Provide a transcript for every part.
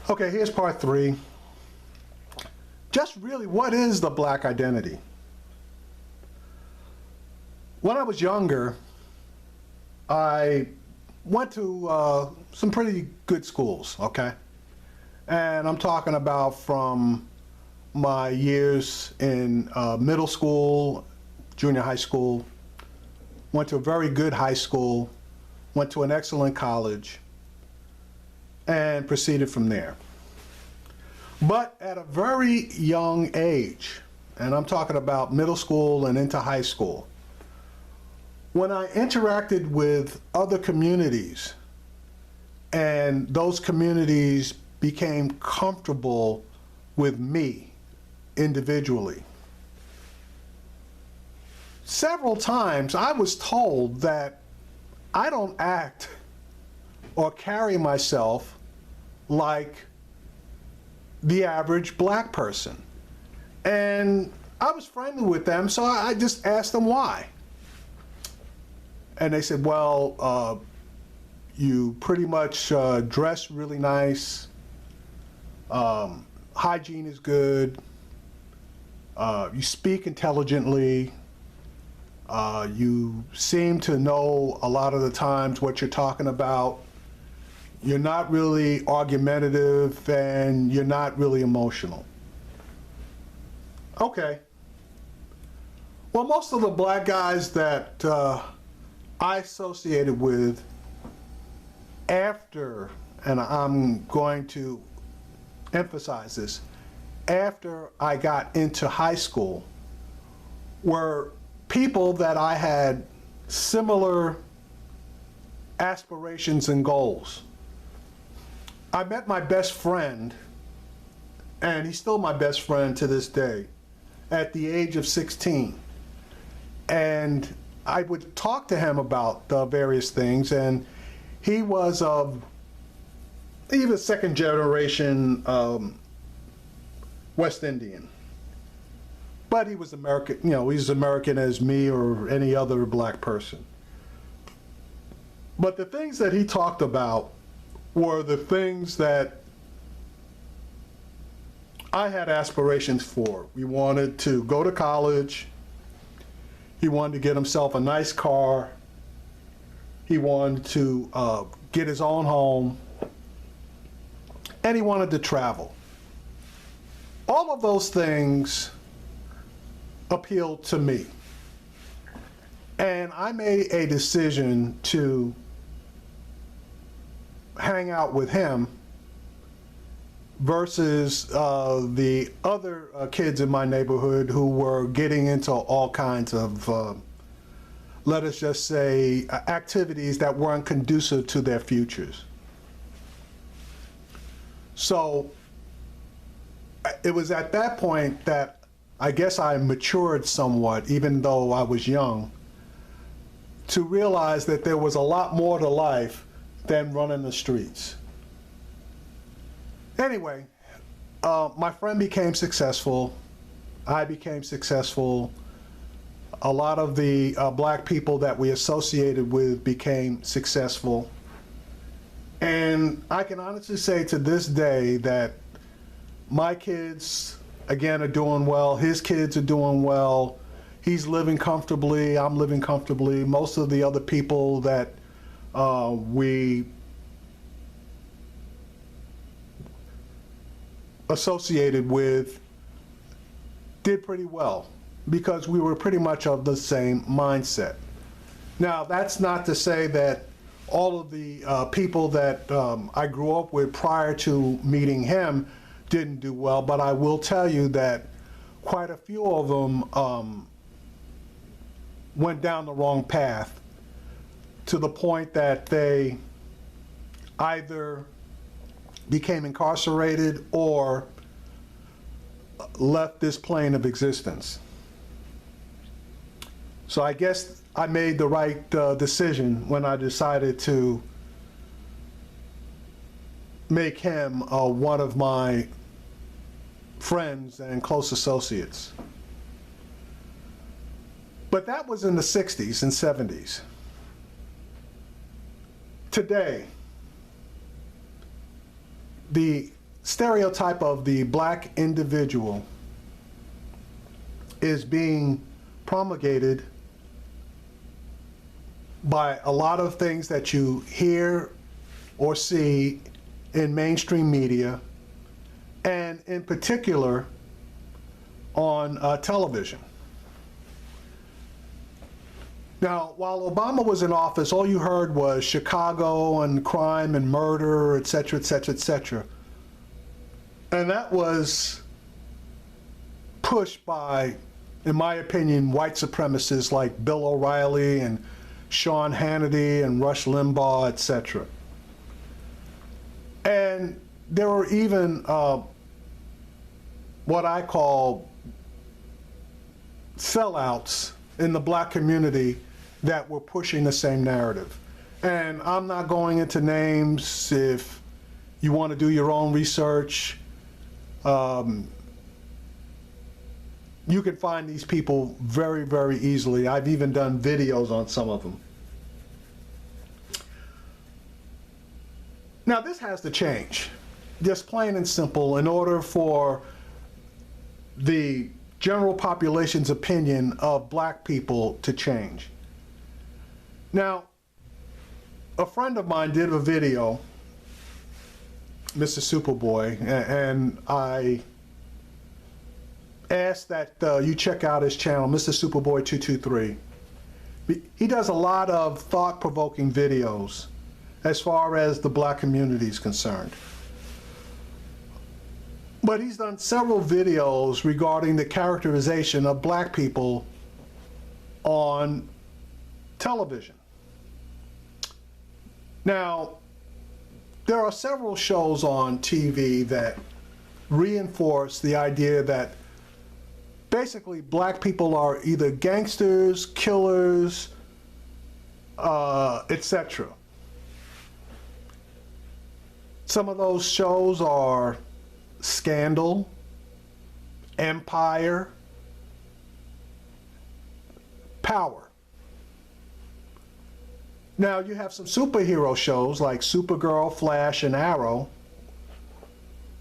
Okay, here's part three. Just really, what is the black identity? When I was younger, I went to some pretty good schools, okay? And I'm talking about from my years in middle school, junior high school, went to a very good high school, went to an excellent college, and proceeded from there. But at a very young age, and I'm talking about middle school and into high school, when I interacted with other communities and those communities became comfortable with me individually, several times I was told that I don't act or carry myself like the average black person. And I was friendly with them, so I just asked them why. And they said, well, you pretty much dress really nice, hygiene is good, you speak intelligently, you seem to know a lot of the times what you're talking about, you're not really argumentative, and you're not really emotional. Okay. Well, most of the black guys that I associated with after, and I'm going to emphasize this, after I got into high school, were people that I had similar aspirations and goals. I met my best friend, and he's still my best friend to this day, at the age of 16. And I would talk to him about various things, and he was second generation West Indian. But he was American, you know, he's American as me or any other black person. But the things that he talked about were the things that I had aspirations for. We wanted to go to college. He wanted to get himself a nice car. He wanted to get his own home. And he wanted to travel. All of those things appealed to me. And I made a decision to hang out with him versus the other kids in my neighborhood who were getting into all kinds of, let us just say, activities that weren't conducive to their futures. So it was at that point that I guess I matured somewhat, even though I was young, to realize that there was a lot more to life than running the streets. Anyway, my friend became successful. I became successful. A lot of the black people that we associated with became successful. And I can honestly say to this day that my kids, again, are doing well. His kids are doing well. He's living comfortably. I'm living comfortably. Most of the other people that we associated with did pretty well because we were pretty much of the same mindset. Now, that's not to say that all of the people that I grew up with prior to meeting him didn't do well, but I will tell you that quite a few of them went down the wrong path to the point that they either became incarcerated or left this plane of existence. So I guess I made the right decision when I decided to make him one of my friends and close associates. But that was in the 60s and 70s. Today, the stereotype of the black individual is being promulgated by a lot of things that you hear or see in mainstream media, and in particular on television. Now, while Obama was in office, all you heard was Chicago and crime and murder, et cetera, et cetera, et cetera. And that was pushed by, in my opinion, white supremacists like Bill O'Reilly and Sean Hannity and Rush Limbaugh, et cetera. And there were even what I call sellouts in the black community that were pushing the same narrative. And I'm not going into names. If you want to do your own research, you can find these people very, very easily. I've even done videos on some of them. Now, this has to change, just plain and simple, in order for the general population's opinion of black people to change. Now, a friend of mine did a video, Mr. Superboy, and I asked that you check out his channel, Mr. Superboy 223. He does a lot of thought-provoking videos as far as the black community is concerned. But he's done several videos regarding the characterization of black people on television. Now, there are several shows on TV that reinforce the idea that basically black people are either gangsters, killers, etc. Some of those shows are Scandal, Empire, Power. Now you have some superhero shows like Supergirl, Flash, and Arrow,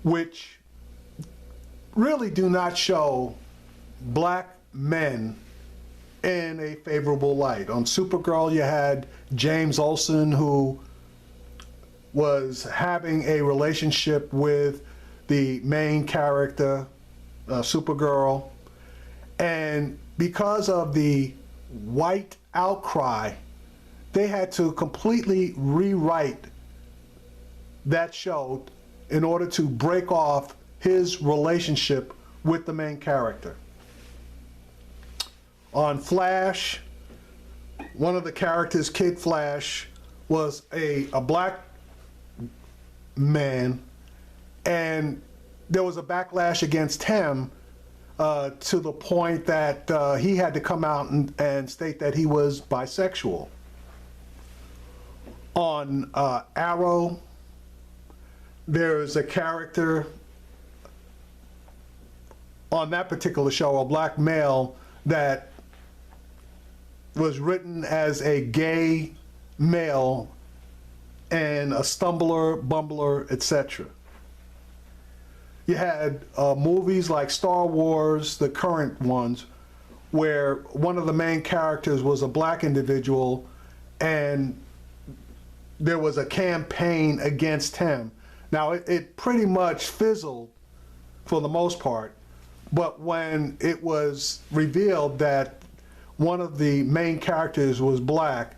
which really do not show black men in a favorable light. On Supergirl, you had James Olsen, who was having a relationship with the main character, Supergirl, and because of the white outcry, they had to completely rewrite that show in order to break off his relationship with the main character. On Flash, one of the characters, Kid Flash, was a black man, and there was a backlash against him to the point that he had to come out and state that he was bisexual. On Arrow, there's a character on that particular show, a black male, that was written as a gay male and a stumbler, bumbler, etc. You had movies like Star Wars, the current ones, where one of the main characters was a black individual and there was a campaign against him. Now, it pretty much fizzled for the most part, but when it was revealed that one of the main characters was black,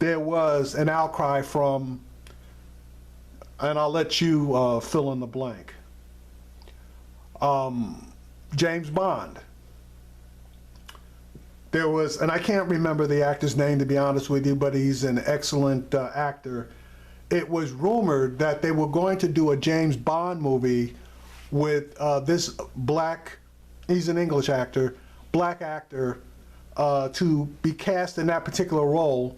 there was an outcry from, and I'll let you fill in the blank. James Bond. There was, and I can't remember the actor's name to be honest with you, but he's an excellent actor. It was rumored that they were going to do a James Bond movie with this black, he's an English actor, black actor, to be cast in that particular role,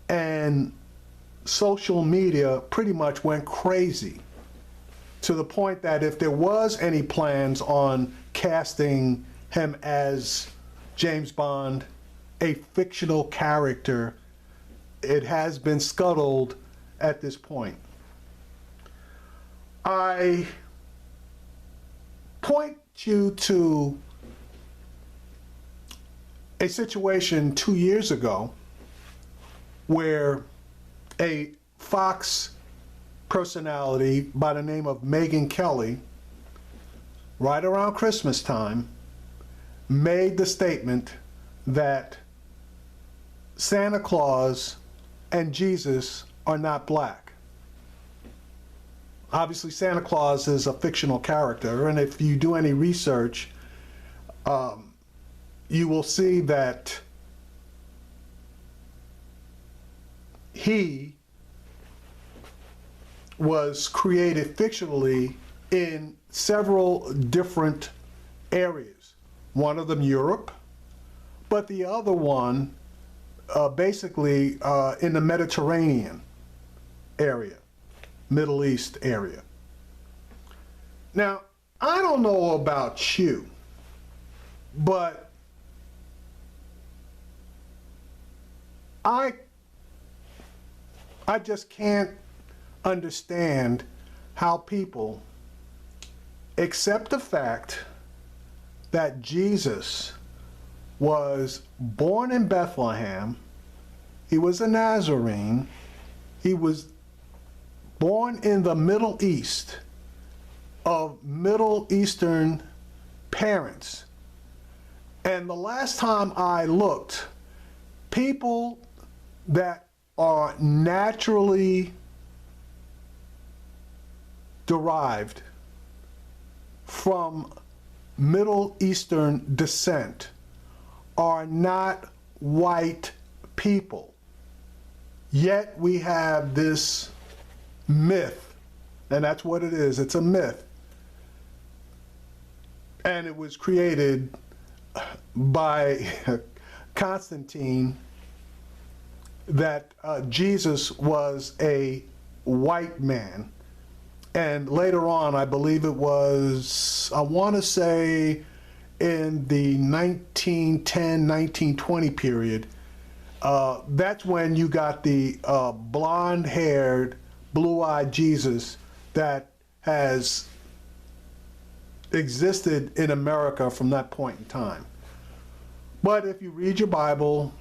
and social media pretty much went crazy to the point that if there was any plans on casting him as James Bond, a fictional character, it has been scuttled at this point. I point you to a situation 2 years ago where a Fox personality by the name of Megyn Kelly, right around Christmas time, made the statement that Santa Claus and Jesus are not black. Obviously, Santa Claus is a fictional character, and if you do any research, you will see that he was created fictionally in several different areas. One of them Europe, but the other one basically in the Mediterranean area, Middle East area. Now, I don't know about you, but I just can't understand how people accept the fact that Jesus was born in Bethlehem. He was a Nazarene. He was born in the Middle East of Middle Eastern parents. And the last time I looked, people that are naturally derived from Middle Eastern descent are not white people. Yet we have this myth, and that's what it is, it's a myth. And it was created by Constantine that Jesus was a white man. And later on, I believe it was, I want to say in the 1910, 1920 period, that's when you got the blonde-haired, blue-eyed Jesus that has existed in America from that point in time. But if you read your Bible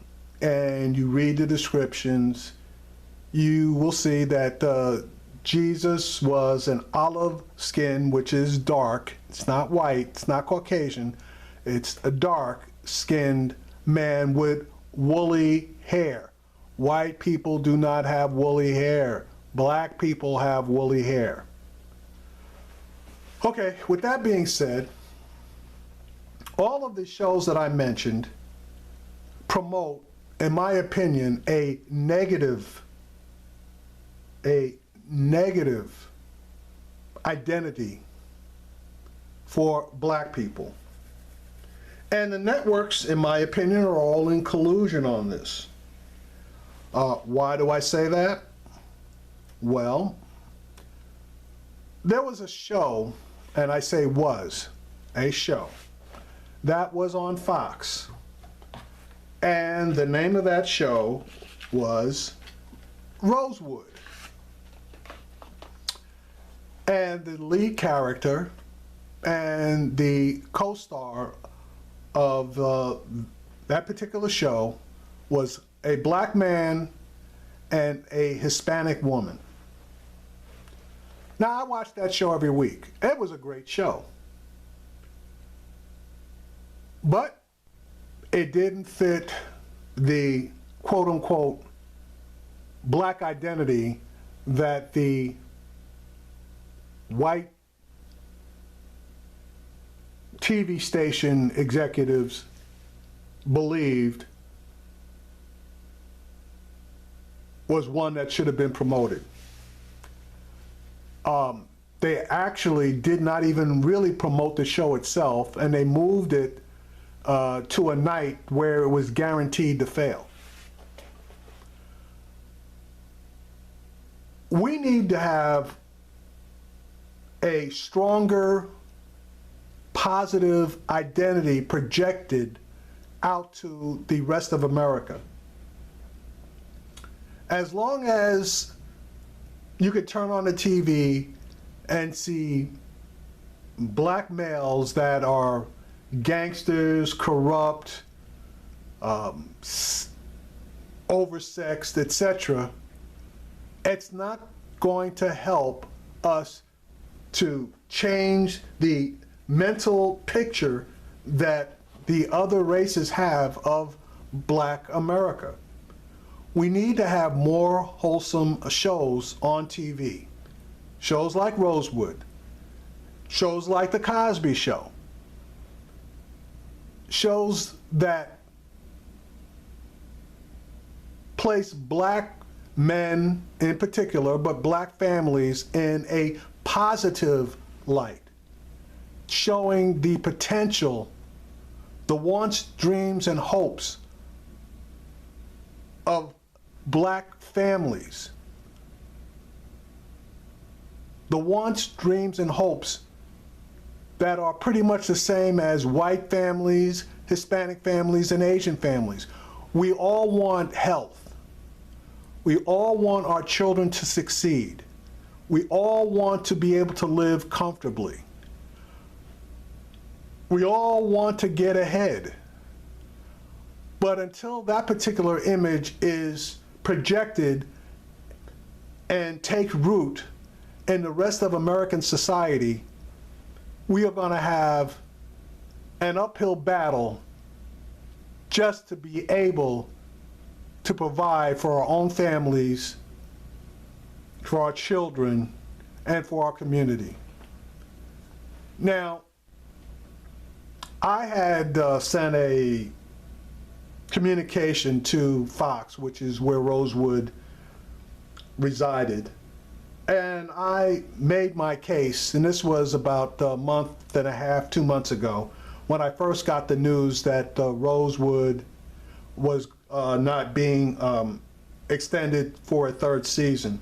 and you read the descriptions, you will see that Jesus was an olive skin, which is dark. It's not white, it's not Caucasian. It's a dark-skinned man with woolly hair. White people do not have woolly hair. Black people have woolly hair. Okay, with that being said, all of the shows that I mentioned promote, in my opinion, a negative identity for black people. And the networks, in my opinion, are all in collusion on this. Why do I say that? Well, there was a show, and I say was, a show, that was on Fox. And the name of that show was Rosewood. And the lead character and the co-star of that particular show was a black man and a Hispanic woman. Now, I watched that show every week. It was a great show. But it didn't fit the quote-unquote black identity that the white TV station executives believed was one that should have been promoted. They actually did not even really promote the show itself, and they moved it to a night where it was guaranteed to fail. We need to have a stronger, positive identity projected out to the rest of America. As long as you could turn on the TV and see black males that are gangsters, corrupt, oversexed, etc., it's not going to help us to change the mental picture that the other races have of Black America. We need to have more wholesome shows on TV. Shows like Rosewood, shows like The Cosby Show, shows that place black men in particular, but black families in a positive light, showing the potential, the wants, dreams, and hopes of black families. The wants, dreams, and hopes that are pretty much the same as white families, Hispanic families, and Asian families. We all want health. We all want our children to succeed. We all want to be able to live comfortably. We all want to get ahead. But until that particular image is projected and take root in the rest of American society, we are going to have an uphill battle just to be able to provide for our own families, for our children, and for our community. Now, I had sent a communication to Fox, which is where Rosewood resided, and I made my case, and this was about a month and a half, 2 months ago, when I first got the news that Rosewood was not being extended for a third season.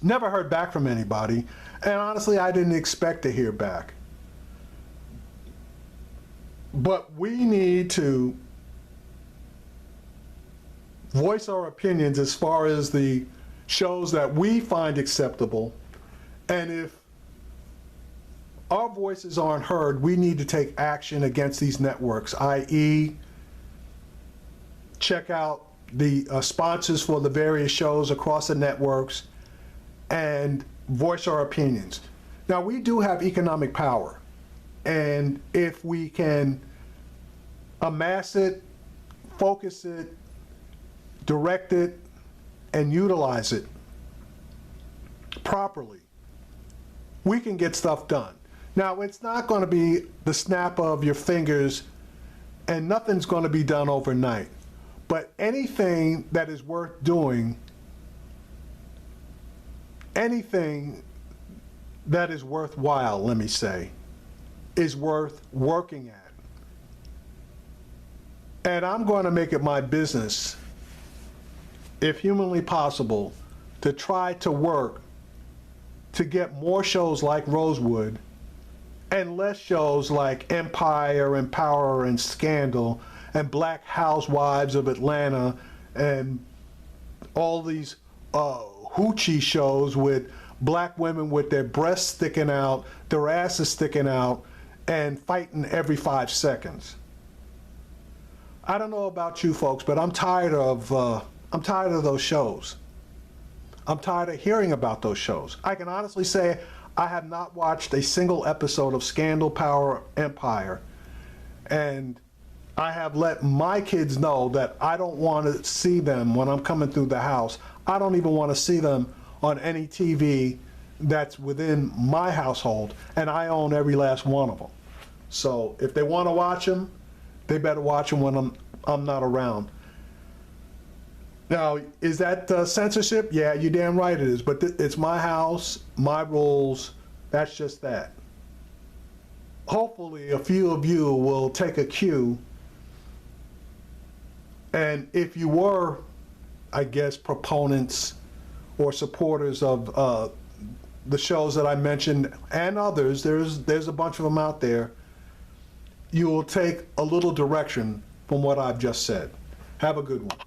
Never heard back from anybody, and honestly, I didn't expect to hear back. But we need to voice our opinions as far as the shows that we find acceptable, and if our voices aren't heard, we need to take action against these networks, i.e. check out the sponsors for the various shows across the networks and voice our opinions. Now, we do have economic power, and if we can amass it, focus it, direct it, and utilize it properly, we can get stuff done. Now, it's not going to be the snap of your fingers, and nothing's going to be done overnight. But anything that is worth doing, anything that is worthwhile, let me say, is worth working at. And I'm going to make it my business, if humanly possible, to try to work to get more shows like Rosewood and less shows like Empire and Power and Scandal and Black Housewives of Atlanta and all these hoochie shows with black women with their breasts sticking out, their asses sticking out, and fighting every 5 seconds. I don't know about you folks, but I'm tired of those shows. I'm tired of hearing about those shows. I can honestly say I have not watched a single episode of Scandal, Power, Empire, and I have let my kids know that I don't want to see them when I'm coming through the house. I don't even want to see them on any TV that's within my household, and I own every last one of them. So if they want to watch them, they better watch them when I'm not around. Now, is that censorship? Yeah, you're damn right it is, but it's my house, my rules, that's just that. Hopefully a few of you will take a cue, and if you were, I guess, proponents or supporters of the shows that I mentioned and others, there's a bunch of them out there, you will take a little direction from what I've just said. Have a good one.